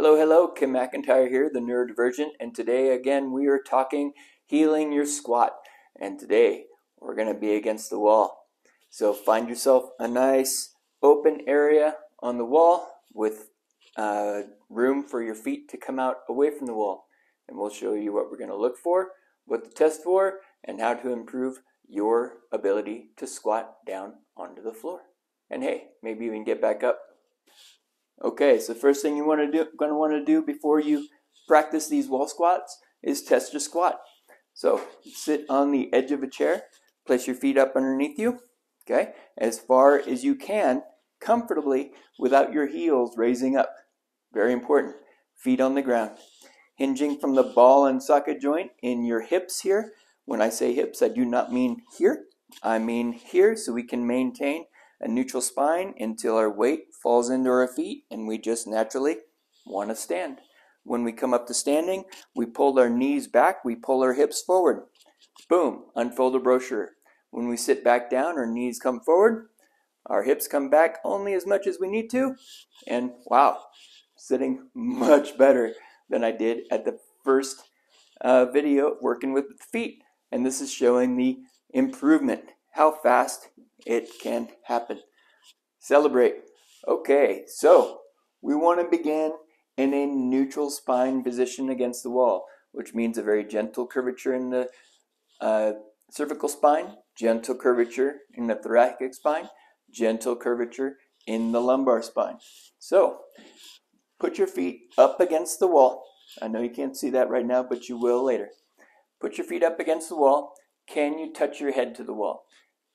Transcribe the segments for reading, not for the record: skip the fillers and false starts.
Hello, hello, Kim McIntyre here, the neurodivergent, and today again we are talking healing your squat. And today we're going to be against the wall. So find yourself a nice open area on the wall with room for your feet to come out away from the wall. And we'll show you what we're going to look for, what to test for, and how to improve your ability to squat down onto the floor. And hey, maybe even get back up. Okay, so the first thing going to want to do before you practice these wall squats is test your squat. So sit on the edge of a chair, place your feet up underneath you, okay, as far as you can, comfortably, without your heels raising up. Very important. Feet on the ground. Hinging from the ball and socket joint in your hips here. When I say hips, I do not mean here. I mean here, so we can maintain a neutral spine until our weight falls into our feet and we just naturally want to stand. When we come up to standing, we pull our knees back, we pull our hips forward. Boom, unfold a brochure. When we sit back down, our knees come forward, our hips come back only as much as we need to, and wow, sitting much better than I did at the first video working with the feet. And this is showing the improvement, how fast it can happen. Celebrate. Okay, so we want to begin in a neutral spine position against the wall, which means a very gentle curvature in the cervical spine, gentle curvature in the thoracic spine, gentle curvature in the lumbar spine. So put your feet up against the wall. I know you can't see that right now, but you will later. Put your feet up against the wall. Can you touch your head to the wall?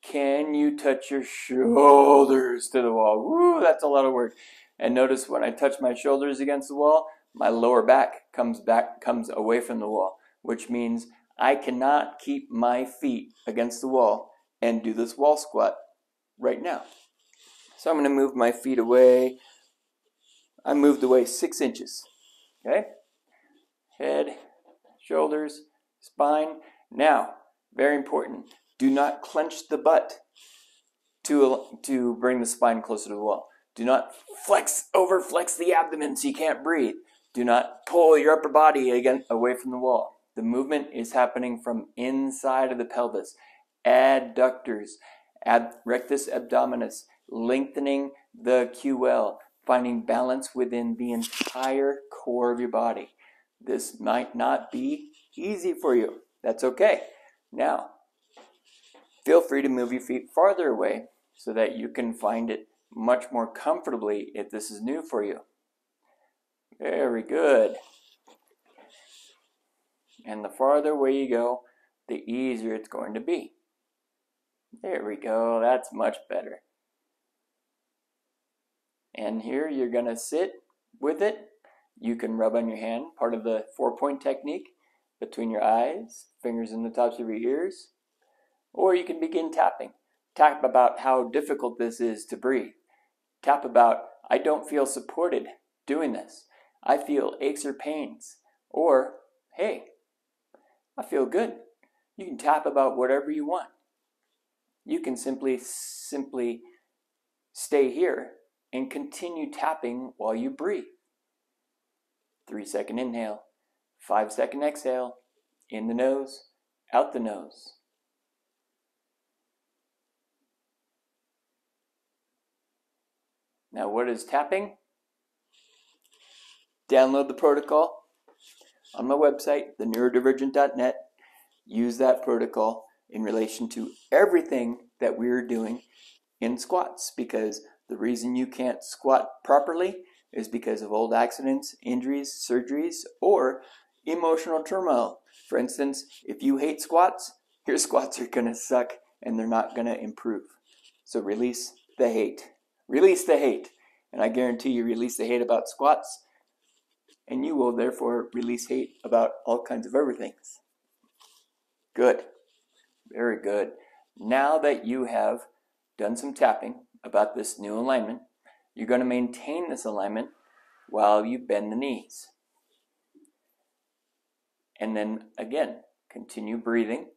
Can you touch your shoulders to the wall? Woo, that's a lot of work. And notice when I touch my shoulders against the wall, my lower back comes away from the wall, which means I cannot keep my feet against the wall and do this wall squat right now. So I'm going to move my feet away. I moved away 6 inches. Okay? Head, shoulders, spine. Now, very important. Do not clench the butt to bring the spine closer to the wall. Do not overflex the abdomen so you can't breathe. Do not pull your upper body away from the wall. The movement is happening from inside of the pelvis. Adductors, rectus abdominis, lengthening the QL, finding balance within the entire core of your body. This might not be easy for you. That's okay. Now, feel free to move your feet farther away so that you can find it much more comfortably if this is new for you. Very good. And the farther away you go, the easier it's going to be. There we go. That's much better. And here you're going to sit with it. You can rub on your hand, part of the 4-point technique, between your eyes, fingers in the tops of your ears. Or you can begin tapping. Tap about how difficult this is to breathe. Tap about, I don't feel supported doing this. I feel aches or pains. Or, hey, I feel good. You can tap about whatever you want. You can simply stay here and continue tapping while you breathe. 3-second inhale, 5-second exhale, in the nose, out the nose. Now, what is tapping? Download the protocol on my website, theneurodivergent.net. Use that protocol in relation to everything that we're doing in squats, because the reason you can't squat properly is because of old accidents, injuries, surgeries, or emotional turmoil. For instance, if you hate squats, your squats are going to suck and they're not going to improve. So release the hate. Release the hate. And I guarantee you release the hate about squats, and you will therefore release hate about all kinds of other things. Good. Very good. Now that you have done some tapping about this new alignment, you're going to maintain this alignment while you bend the knees. And then again, continue breathing.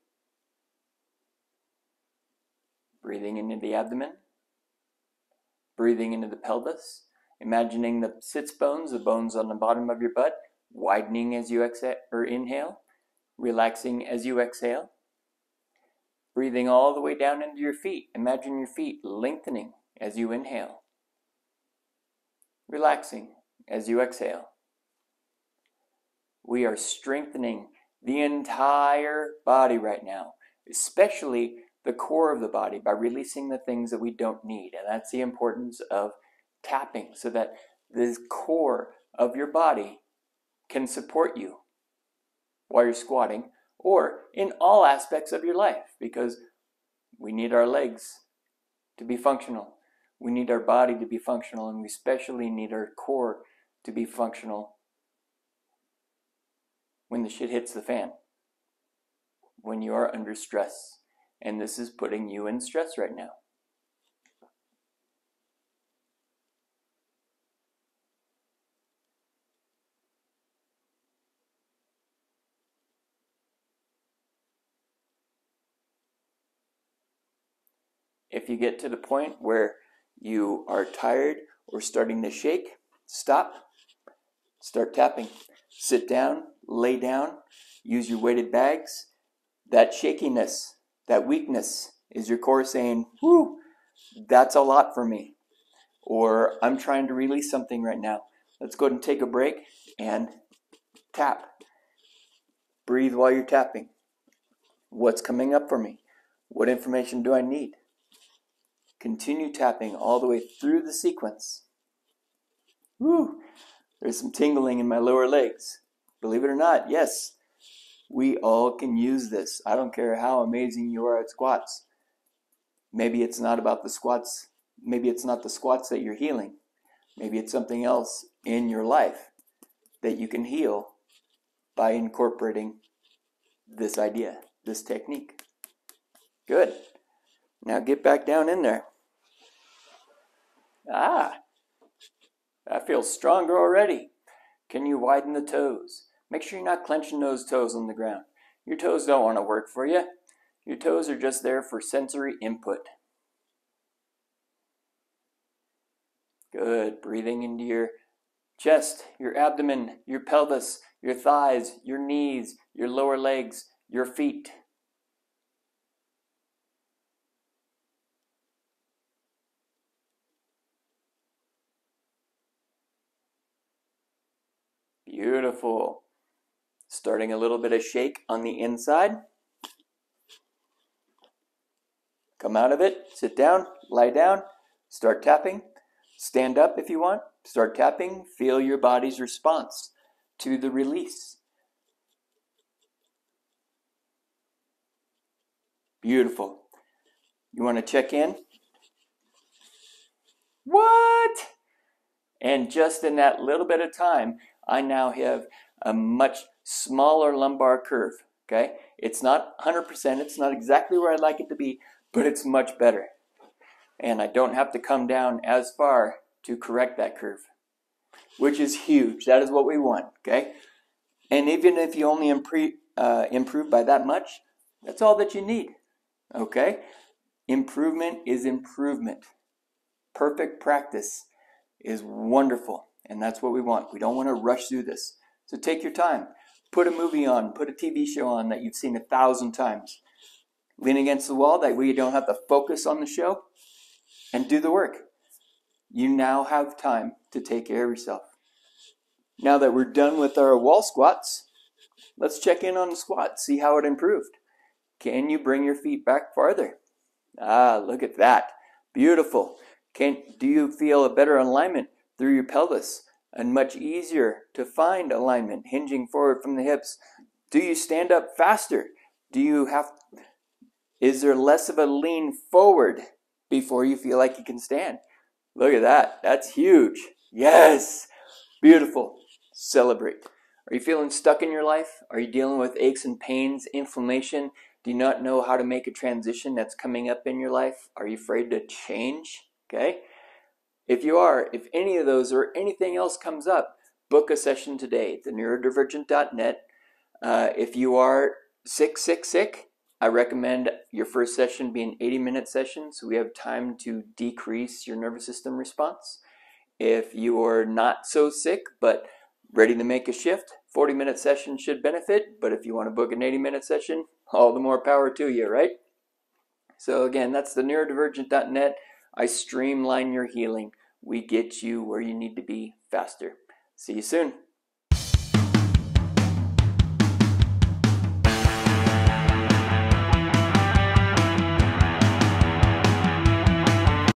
Breathing into the abdomen. Breathing into the pelvis. Imagining the sits bones, the bones on the bottom of your butt, widening as you exhale or inhale, relaxing as you exhale. Breathing all the way down into your feet. Imagine your feet lengthening as you inhale. Relaxing as you exhale. We are strengthening the entire body right now, especially the core of the body, by releasing the things that we don't need. And that's the importance of tapping, so that the core of your body can support you while you're squatting, or in all aspects of your life, because we need our legs to be functional. We need our body to be functional, and we especially need our core to be functional when the shit hits the fan, when you are under stress. And this is putting you in stress right now. If you get to the point where you are tired or starting to shake, stop, start tapping. Sit down, lay down, use your weighted bags. That shakiness, that weakness is your core saying, whoo, that's a lot for me. Or I'm trying to release something right now. Let's go ahead and take a break and tap. Breathe while you're tapping. What's coming up for me? What information do I need? Continue tapping all the way through the sequence. Woo! There's some tingling in my lower legs. Believe it or not, yes, we all can use this. I don't care how amazing you are at squats. Maybe it's not about the squats. Maybe it's not the squats that you're healing. Maybe it's something else in your life that you can heal by incorporating this idea, this technique. Good. Now get back down in there. That feels stronger already. Can you widen the toes? Make sure you're not clenching those toes on the ground. Your toes don't want to work for you. Your toes are just there for sensory input. Good. Breathing into your chest, your abdomen, your pelvis, your thighs, your knees, your lower legs, your feet. Beautiful. Starting a little bit of shake on the inside. Come out of it, sit down, lie down, start tapping. Stand up if you want, start tapping. Feel your body's response to the release. Beautiful. You want to check in? What? And just in that little bit of time, I now have a much smaller lumbar curve, okay? It's not 100%, it's not exactly where I'd like it to be, but it's much better. And I don't have to come down as far to correct that curve, which is huge. That is what we want, okay? And even if you only improve by that much, that's all that you need, okay? Improvement is improvement. Perfect practice is wonderful, and that's what we want. We don't want to rush through this. So take your time. Put a movie on, put a TV show on that you've seen 1,000 times. Lean against the wall, that way you don't have to focus on the show, and do the work. You now have time to take care of yourself. Now that we're done with our wall squats, let's check in on the squat, see how it improved. Can you bring your feet back farther? Look at that. Beautiful. Do you feel a better alignment through your pelvis and much easier to find alignment, hinging forward from the hips? Do you stand up faster? Is there less of a lean forward before you feel like you can stand? Look at that. That's huge. Yes. Beautiful. Celebrate. Are you feeling stuck in your life? Are you dealing with aches and pains, inflammation? Do you not know how to make a transition that's coming up in your life? Are you afraid to change? Okay. If you are, if any of those or anything else comes up, book a session today, theneurodivergent.net. If you are sick, I recommend your first session be an 80-minute session so we have time to decrease your nervous system response. If you're not so sick but ready to make a shift, 40-minute session should benefit. But if you want to book an 80-minute session, all the more power to you, right? So again, that's the neurodivergent.net. I streamline your healing. We get you where you need to be faster. See you soon.